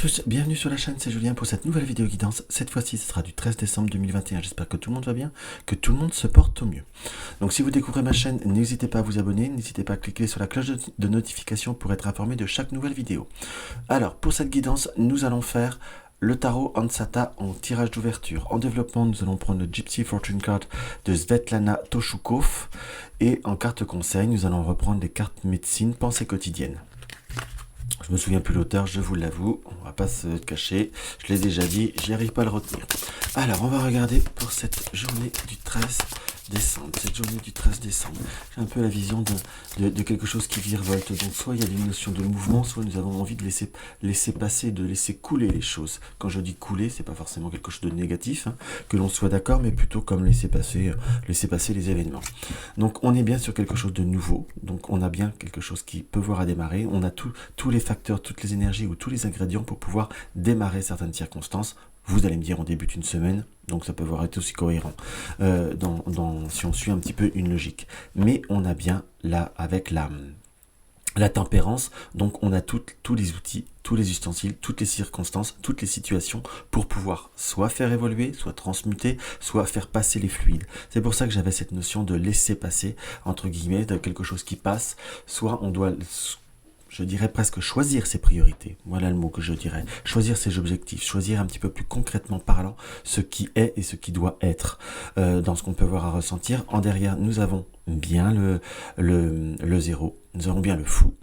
tous, bienvenue sur la chaîne, c'est Julien pour cette nouvelle vidéo guidance. Cette fois-ci, ce sera du 13 décembre 2021. J'espère que tout le monde va bien, que tout le monde se porte au mieux. Donc si vous découvrez ma chaîne, n'hésitez pas à vous abonner, n'hésitez pas à cliquer sur la cloche de notification pour être informé de chaque nouvelle vidéo. Alors, pour cette guidance, nous allons faire le tarot Ansata en tirage d'ouverture. En développement, nous allons prendre le Gypsy Fortune Card de Svetlana Toshukov. Et en carte conseil, nous allons reprendre les cartes médecine, pensée quotidienne. Je me souviens plus l'auteur, je vous l'avoue, on va pas se cacher, je l'ai déjà dit, j'y arrive pas à le retenir. Alors, on va regarder pour cette journée du 13 décembre. Cette journée du 13 décembre, j'ai un peu la vision de quelque chose qui virevolte. Donc, soit il y a une notion de mouvement, soit nous avons envie de laisser passer, de laisser couler les choses. Quand je dis couler, c'est pas forcément quelque chose de négatif, hein, que l'on soit d'accord, mais plutôt comme laisser passer les événements. Donc, on est bien sur quelque chose de nouveau. Donc, on a bien quelque chose qui peut voir à démarrer. On a tous les facteurs, toutes les énergies ou tous les ingrédients pour pouvoir démarrer certaines circonstances. Vous allez me dire, on débute une semaine, donc ça peut voir être aussi cohérent si on suit un petit peu une logique. Mais on a bien là, avec la tempérance, donc on a tous les outils, tous les ustensiles, toutes les circonstances, toutes les situations pour pouvoir soit faire évoluer, soit transmuter, soit faire passer les fluides. C'est pour ça que j'avais cette notion de laisser passer, entre guillemets, de quelque chose qui passe, soit on doit, je dirais presque choisir ses priorités. Voilà le mot que je dirais. Choisir ses objectifs, choisir un petit peu plus concrètement parlant ce qui est et ce qui doit être dans ce qu'on peut voir à ressentir. En derrière, nous avons bien le zéro, nous avons bien le fou.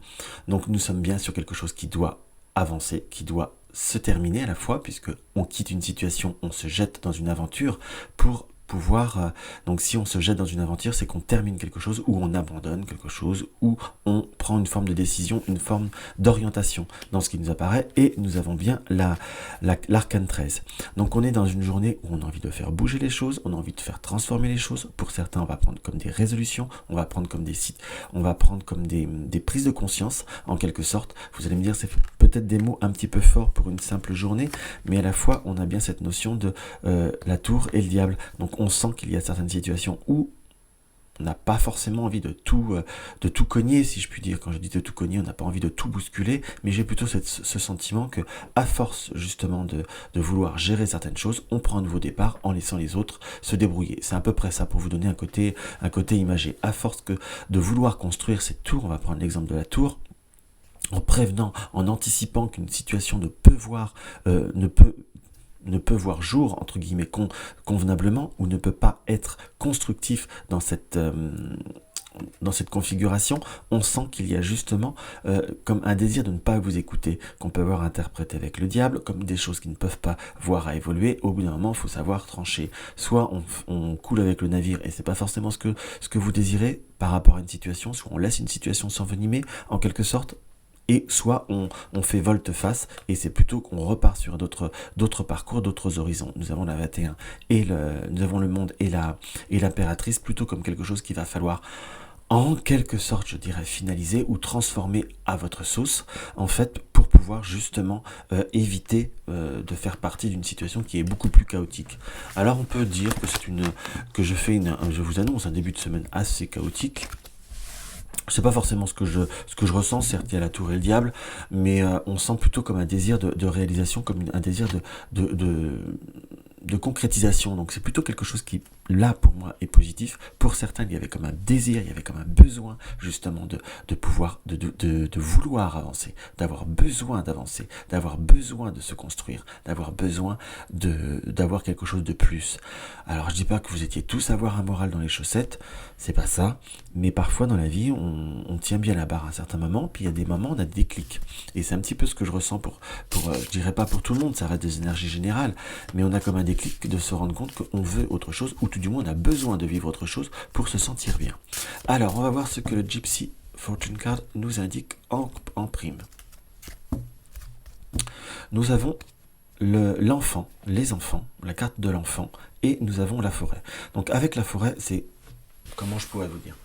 Donc nous sommes bien sur quelque chose qui doit avancer, qui doit se terminer à la fois, puisque on quitte une situation, on se jette dans une aventure pour pouvoir, donc si on se jette dans une aventure, c'est qu'on termine quelque chose ou on abandonne quelque chose ou on prend une forme de décision, une forme d'orientation dans ce qui nous apparaît, et nous avons bien l'arcane 13. Donc on est dans une journée où on a envie de faire bouger les choses, on a envie de faire transformer les choses. Pour certains, on va prendre comme des résolutions, on va prendre comme des prises de conscience en quelque sorte. Vous allez me dire, c'est peut-être des mots un petit peu forts pour une simple journée, mais à la fois on a bien cette notion de la tour et le diable. Donc on sent qu'il y a certaines situations où on n'a pas forcément envie de tout cogner, si je puis dire. Quand je dis de tout cogner, on n'a pas envie de tout bousculer, mais j'ai plutôt ce sentiment que, à force justement de vouloir gérer certaines choses, on prend un nouveau départ en laissant les autres se débrouiller. C'est à peu près ça pour vous donner un côté imagé. À force de vouloir construire cette tour, on va prendre l'exemple de la tour, en prévenant, en anticipant qu'une situation ne peut voir jour, entre guillemets, convenablement, ou ne peut pas être constructif dans cette configuration, on sent qu'il y a justement comme un désir de ne pas vous écouter, qu'on peut avoir interprété avec le diable, comme des choses qui ne peuvent pas voir à évoluer. Au bout d'un moment, il faut savoir trancher. Soit on coule avec le navire, et c'est pas forcément ce que vous désirez par rapport à une situation, soit on laisse une situation s'envenimer, en quelque sorte, et soit on fait volte-face, et c'est plutôt qu'on repart sur d'autres parcours, d'autres horizons. Nous avons la 21 et nous avons le monde et l'impératrice, plutôt comme quelque chose qu'il va falloir en quelque sorte, je dirais, finaliser ou transformer à votre sauce, en fait, pour pouvoir justement éviter de faire partie d'une situation qui est beaucoup plus chaotique. Alors on peut dire que je vous annonce un début de semaine assez chaotique. C'est pas forcément ce que je ressens, certes il y a la tour et le diable, mais on sent plutôt comme un désir de réalisation, comme un désir de concrétisation. Donc c'est plutôt quelque chose qui, là, pour moi, est positif. Pour certains, il y avait comme un désir, il y avait comme un besoin, justement, de pouvoir, de vouloir avancer, d'avoir besoin d'avancer, d'avoir besoin de se construire, d'avoir besoin d'avoir quelque chose de plus. Alors, je dis pas que vous étiez tous à avoir un moral dans les chaussettes, c'est pas ça, mais parfois, dans la vie, on tient bien la barre à un certain moment, puis il y a des moments, on a des déclics. Et c'est un petit peu ce que je ressens je dirais pas pour tout le monde, ça reste des énergies générales, mais on a comme un déclic de se rendre compte qu'on veut autre chose, ou tout du moins on a besoin de vivre autre chose pour se sentir bien. Alors on va voir ce que le Gypsy Fortune Card nous indique en prime. Nous avons l'enfant, les enfants, la carte de l'enfant, et nous avons la forêt. Donc avec la forêt, c'est, comment je pourrais vous dire,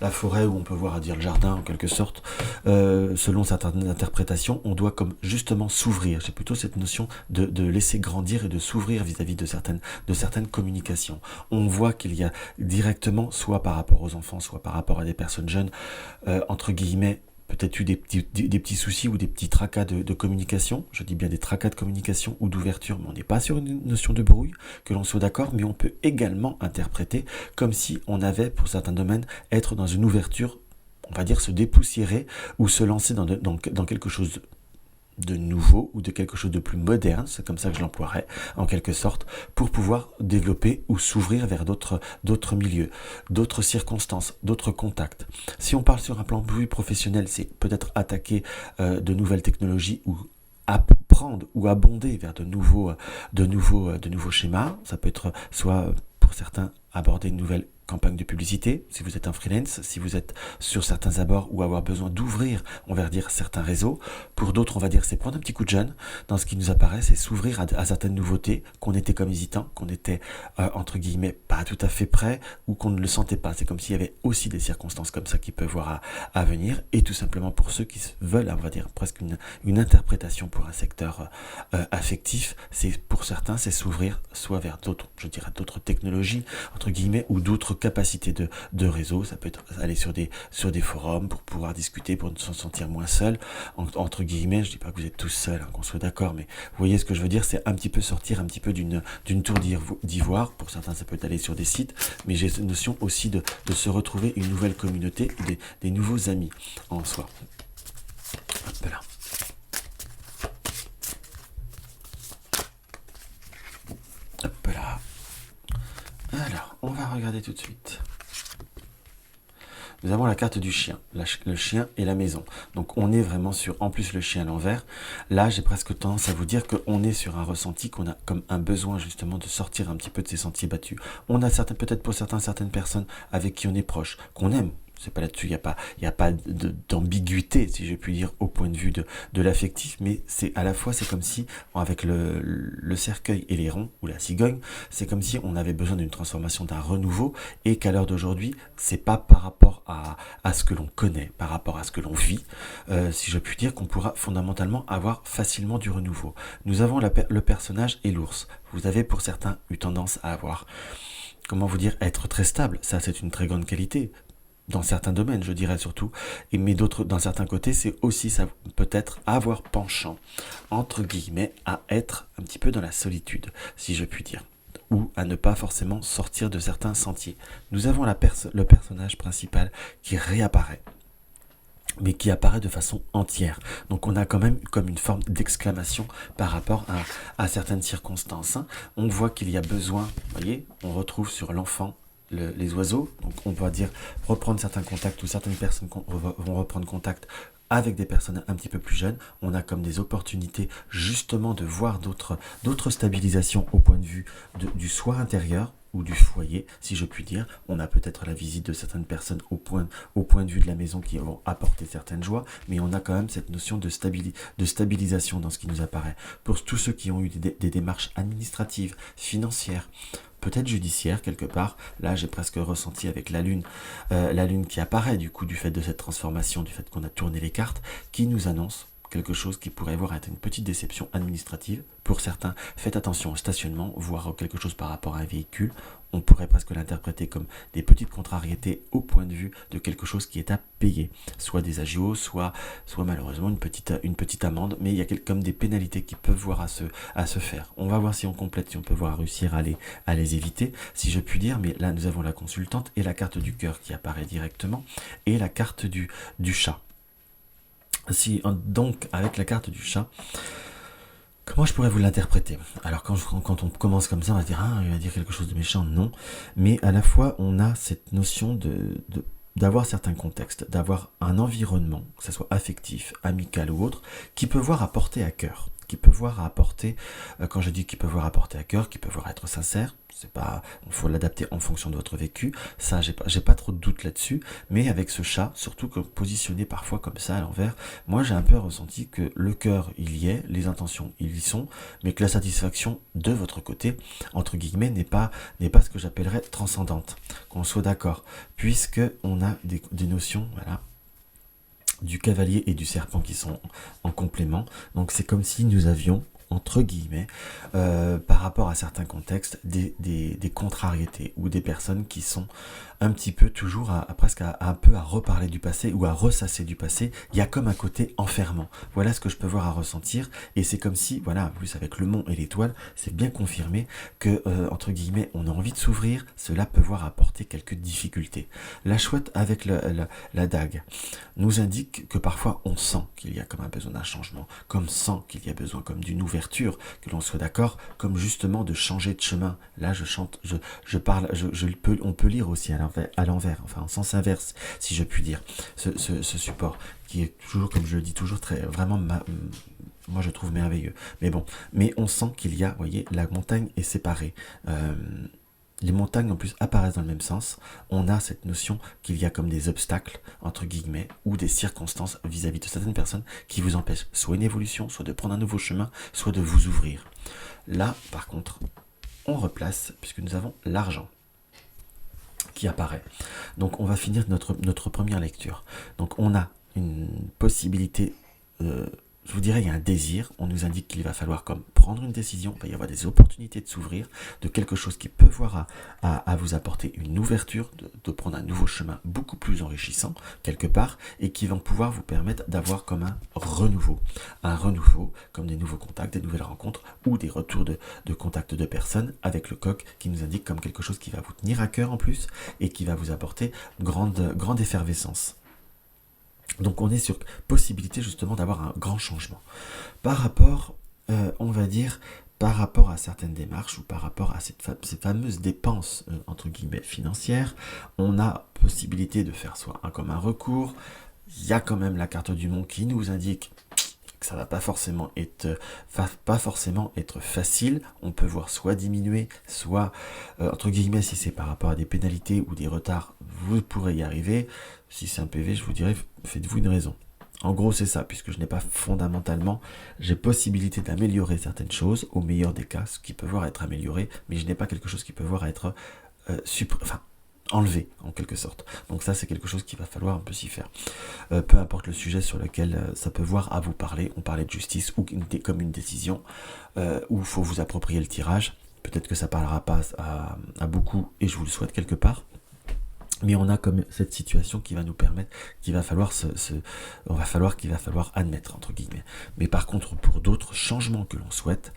la forêt où on peut voir à dire le jardin en quelque sorte, selon certaines interprétations, on doit comme justement s'ouvrir. J'ai plutôt cette notion de laisser grandir et de s'ouvrir vis-à-vis de certaines communications. On voit qu'il y a directement, soit par rapport aux enfants, soit par rapport à des personnes jeunes, entre guillemets, peut-être eu des petits soucis ou des petits tracas de communication. Je dis bien des tracas de communication ou d'ouverture, mais on n'est pas sur une notion de brouille, que l'on soit d'accord, mais on peut également interpréter comme si on avait, pour certains domaines, être dans une ouverture, on va dire se dépoussiérer ou se lancer dans quelque chose de nouveau ou de quelque chose de plus moderne, c'est comme ça que je l'emploierais en quelque sorte, pour pouvoir développer ou s'ouvrir vers d'autres milieux, d'autres circonstances, d'autres contacts. Si on parle sur un plan plus professionnel, c'est peut-être attaquer de nouvelles technologies ou apprendre ou abonder vers de nouveaux schémas. Ça peut être soit pour certains aborder une nouvelle campagne de publicité, si vous êtes un freelance, si vous êtes sur certains abords ou avoir besoin d'ouvrir, on va dire, certains réseaux. Pour d'autres, on va dire, c'est prendre un petit coup de jeune dans ce qui nous apparaît, c'est s'ouvrir à certaines nouveautés, qu'on était comme hésitant, qu'on était, entre guillemets, pas tout à fait prêt ou qu'on ne le sentait pas. C'est comme s'il y avait aussi des circonstances comme ça qui peuvent voir à venir. Et tout simplement pour ceux qui veulent, on va dire, presque une interprétation pour un secteur affectif, c'est pour certains, c'est s'ouvrir soit vers d'autres, je dirais, d'autres technologies, entre guillemets, ou d'autres capacités de réseau. Ça peut être aller sur des forums pour pouvoir discuter, pour se sentir moins seul, entre guillemets. Je dis pas que vous êtes tous seuls, hein, qu'on soit d'accord, mais vous voyez ce que je veux dire, c'est un petit peu sortir un petit peu d'une tour d'ivoire. Pour certains, ça peut aller sur des sites, mais j'ai cette notion aussi de se retrouver une nouvelle communauté, des nouveaux amis en soi. Hop là. Hop là. Alors, on va regarder tout de suite. Nous avons la carte du chien, le chien et la maison. Donc on est vraiment sur, en plus le chien à l'envers. Là, j'ai presque tendance à vous dire qu'on est sur un ressenti, qu'on a comme un besoin justement de sortir un petit peu de ces sentiers battus. On a peut-être pour certaines personnes avec qui on est proche, qu'on aime. C'est pas là-dessus, il n'y a pas d'ambiguïté, si je puis dire, au point de vue de l'affectif, mais c'est à la fois, c'est comme si, avec le cercueil et les ronds, ou la cigogne, c'est comme si on avait besoin d'une transformation, d'un renouveau, et qu'à l'heure d'aujourd'hui, c'est pas par rapport à ce que l'on connaît, par rapport à ce que l'on vit, si je puis dire, qu'on pourra fondamentalement avoir facilement du renouveau. Nous avons le personnage et l'ours. Vous avez pour certains eu tendance à avoir, comment vous dire, être très stable. Ça, c'est une très grande qualité. Dans certains domaines, je dirais surtout, mais d'autres, dans certains côtés, c'est aussi ça, peut-être avoir penchant, entre guillemets, à être un petit peu dans la solitude, si je puis dire, ou à ne pas forcément sortir de certains sentiers. Nous avons le personnage principal qui réapparaît, mais qui apparaît de façon entière. Donc on a quand même comme une forme d'exclamation par rapport à certaines circonstances. On voit qu'il y a besoin, vous voyez, on retrouve sur l'enfant les oiseaux, donc on va dire reprendre certains contacts, ou certaines personnes vont reprendre contact avec des personnes un petit peu plus jeunes. On a comme des opportunités justement de voir d'autres stabilisations au point de vue du soi intérieur ou du foyer, si je puis dire. On a peut-être la visite de certaines personnes au point de vue de la maison qui vont apporter certaines joies, mais on a quand même cette notion de stabilisation dans ce qui nous apparaît. Pour tous ceux qui ont eu des démarches administratives, financières, peut-être judiciaire quelque part, là j'ai presque ressenti avec la lune qui apparaît du coup du fait de cette transformation, du fait qu'on a tourné les cartes, qui nous annonce quelque chose qui pourrait voir être une petite déception administrative. Pour certains, faites attention au stationnement, voire quelque chose par rapport à un véhicule. On pourrait presque l'interpréter comme des petites contrariétés au point de vue de quelque chose qui est à payer. Soit des agios, soit malheureusement une petite amende, mais il y a comme des pénalités qui peuvent voir à se faire. On va voir si on complète, si on peut voir réussir à les éviter, si je puis dire, mais là nous avons la consultante et la carte du cœur qui apparaît directement, et la carte du chat. Donc, avec la carte du chat, comment je pourrais vous l'interpréter? Alors, quand on commence comme ça, on va se dire, il va dire quelque chose de méchant, non. Mais à la fois, on a cette notion d'avoir certains contextes, d'avoir un environnement, que ce soit affectif, amical ou autre, qui peut voir à porter à cœur. Qui peut voir à apporter, quand je dis qui peut voir à porter à cœur, qui peut voir à être sincère, c'est pas, il faut l'adapter en fonction de votre vécu, ça j'ai pas trop de doute là-dessus, mais avec ce chat, surtout que positionné parfois comme ça à l'envers, moi j'ai un peu ressenti que le cœur il y est, les intentions ils y sont, mais que la satisfaction de votre côté, entre guillemets, n'est pas ce que j'appellerais transcendante, qu'on soit d'accord, puisque on a des notions, voilà, du cavalier et du serpent qui sont en complément. Donc c'est comme si nous avions, entre guillemets, par rapport à certains contextes, des contrariétés ou des personnes qui sont un petit peu toujours presque un peu à reparler du passé ou à ressasser du passé. Il y a comme un côté enfermant. Voilà ce que je peux voir à ressentir, et c'est comme si, voilà, en plus avec le mont et l'étoile, c'est bien confirmé que, entre guillemets, on a envie de s'ouvrir, cela peut voir apporter quelques difficultés. La chouette avec la dague nous indique que parfois on sent qu'il y a comme un besoin d'un changement, comme sent qu'il y a besoin comme d'une ouverture, que l'on soit d'accord, comme justement de changer de chemin. Là je chante, je parle, on peut lire aussi à l'envers, enfin en sens inverse, si je puis dire, ce support, qui est toujours, comme je le dis toujours, très vraiment moi je trouve merveilleux. Mais bon, mais on sent qu'il y a, vous voyez, la montagne est séparée. Les montagnes en plus apparaissent dans le même sens. On a cette notion qu'il y a comme des obstacles, entre guillemets, ou des circonstances vis-à-vis de certaines personnes qui vous empêchent soit une évolution, soit de prendre un nouveau chemin, soit de vous ouvrir. Là, par contre, on replace, puisque nous avons l'argent qui apparaît. Donc on va finir notre première lecture. Donc on a une possibilité, je vous dirais, il y a un désir, on nous indique qu'il va falloir comme prendre une décision, il va y avoir des opportunités de s'ouvrir, de quelque chose qui peut voir à vous apporter une ouverture, de prendre un nouveau chemin beaucoup plus enrichissant, quelque part, et qui vont pouvoir vous permettre d'avoir comme un renouveau, comme des nouveaux contacts, des nouvelles rencontres, ou des retours de contacts de personnes, avec le coq qui nous indique comme quelque chose qui va vous tenir à cœur en plus, et qui va vous apporter grande effervescence. Donc on est sur possibilité justement d'avoir un grand changement. Par rapport, on va dire, par rapport à certaines démarches ou par rapport à ces fameuses dépenses, entre guillemets, financières, on a possibilité de faire soit comme un recours. Il y a quand même la carte du monde qui nous indique que ça va pas forcément être facile. On peut voir soit diminuer, soit, entre guillemets, si c'est par rapport à des pénalités ou des retards, vous pourrez y arriver. Si c'est un PV, je vous dirais, faites-vous une raison. En gros, c'est ça, puisque je n'ai pas fondamentalement, j'ai possibilité d'améliorer certaines choses, au meilleur des cas, ce qui peut voir être amélioré, mais je n'ai pas quelque chose qui peut voir être enlevé, en quelque sorte. Donc ça, c'est quelque chose qu'il va falloir un peu s'y faire. Peu importe le sujet sur lequel ça peut voir à vous parler, on parlait de justice ou comme une décision, où il faut vous approprier le tirage. Peut-être que ça parlera pas à beaucoup, et je vous le souhaite quelque part. Mais on a comme cette situation qui va nous permettre, qu'il va falloir admettre, entre guillemets. Mais par contre, pour d'autres changements que l'on souhaite,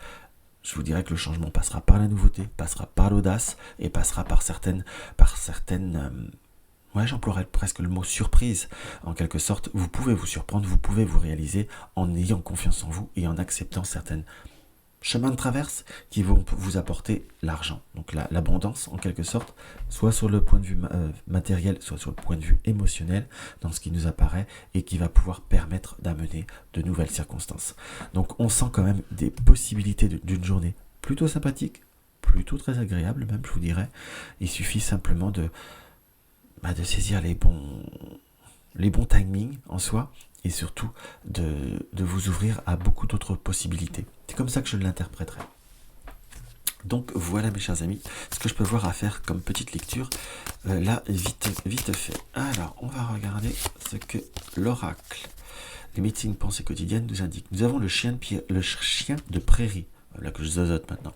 je vous dirais que le changement passera par la nouveauté, passera par l'audace, et passera par certaines ouais, j'emploierais presque le mot surprise. En quelque sorte, vous pouvez vous surprendre, vous pouvez vous réaliser en ayant confiance en vous et en acceptant certaines chemins de traverse qui vont vous apporter l'argent, donc l'abondance en quelque sorte, soit sur le point de vue matériel, soit sur le point de vue émotionnel, dans ce qui nous apparaît, et qui va pouvoir permettre d'amener de nouvelles circonstances. Donc on sent quand même des possibilités d'une journée plutôt sympathique, plutôt très agréable même, je vous dirais. Il suffit simplement de saisir les bons timings en soi, et surtout de vous ouvrir à beaucoup d'autres possibilités. C'est comme ça que je l'interpréterai. Donc voilà mes chers amis, ce que je peux voir à faire comme petite lecture, là vite fait. Alors on va regarder ce que l'oracle, les meetings pensées quotidiennes nous indiquent. Nous avons le chien de prairie. Là que je zozote maintenant.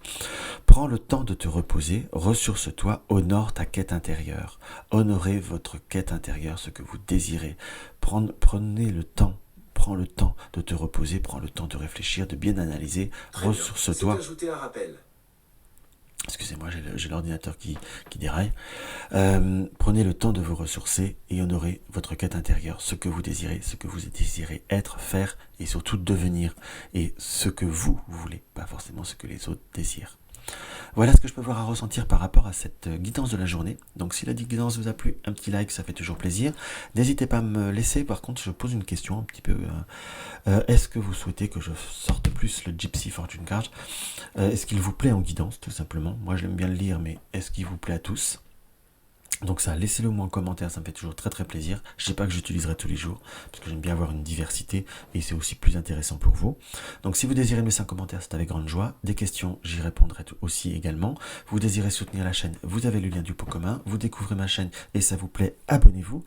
Prends le temps de te reposer, ressource-toi, honore ta quête intérieure. Honorez votre quête intérieure, ce que vous désirez. Prenez le temps. Prends le temps de te reposer, prends le temps de réfléchir, de bien analyser. Ressource-toi. Ajouter un rappel. Excusez-moi, j'ai l'ordinateur qui déraille. Prenez le temps de vous ressourcer et honorer votre quête intérieure, ce que vous désirez être, faire et surtout devenir. Et ce que vous voulez, pas forcément ce que les autres désirent. Voilà ce que je peux voir à ressentir par rapport à cette guidance de la journée. Donc si la guidance vous a plu, un petit like, ça fait toujours plaisir. N'hésitez pas à me laisser, par contre je pose une question un petit peu. Est-ce que vous souhaitez que je sorte plus le Gypsy Fortune Card? Est-ce qu'il vous plaît en guidance, tout simplement? Moi j'aime bien le lire, mais est-ce qu'il vous plaît à tous? Donc ça, laissez-le moi en commentaire, ça me fait toujours très très plaisir. Je sais pas que j'utiliserai tous les jours, parce que j'aime bien avoir une diversité, et c'est aussi plus intéressant pour vous. Donc si vous désirez me laisser un commentaire, c'est avec grande joie. Des questions, j'y répondrai aussi également. Vous désirez soutenir la chaîne, vous avez le lien du pot commun. Vous découvrez ma chaîne et ça vous plaît, abonnez-vous.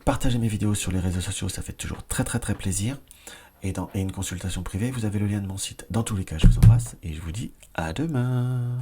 Partagez mes vidéos sur les réseaux sociaux, ça fait toujours très très très plaisir. et une consultation privée, vous avez le lien de mon site. Dans tous les cas, je vous embrasse et je vous dis à demain.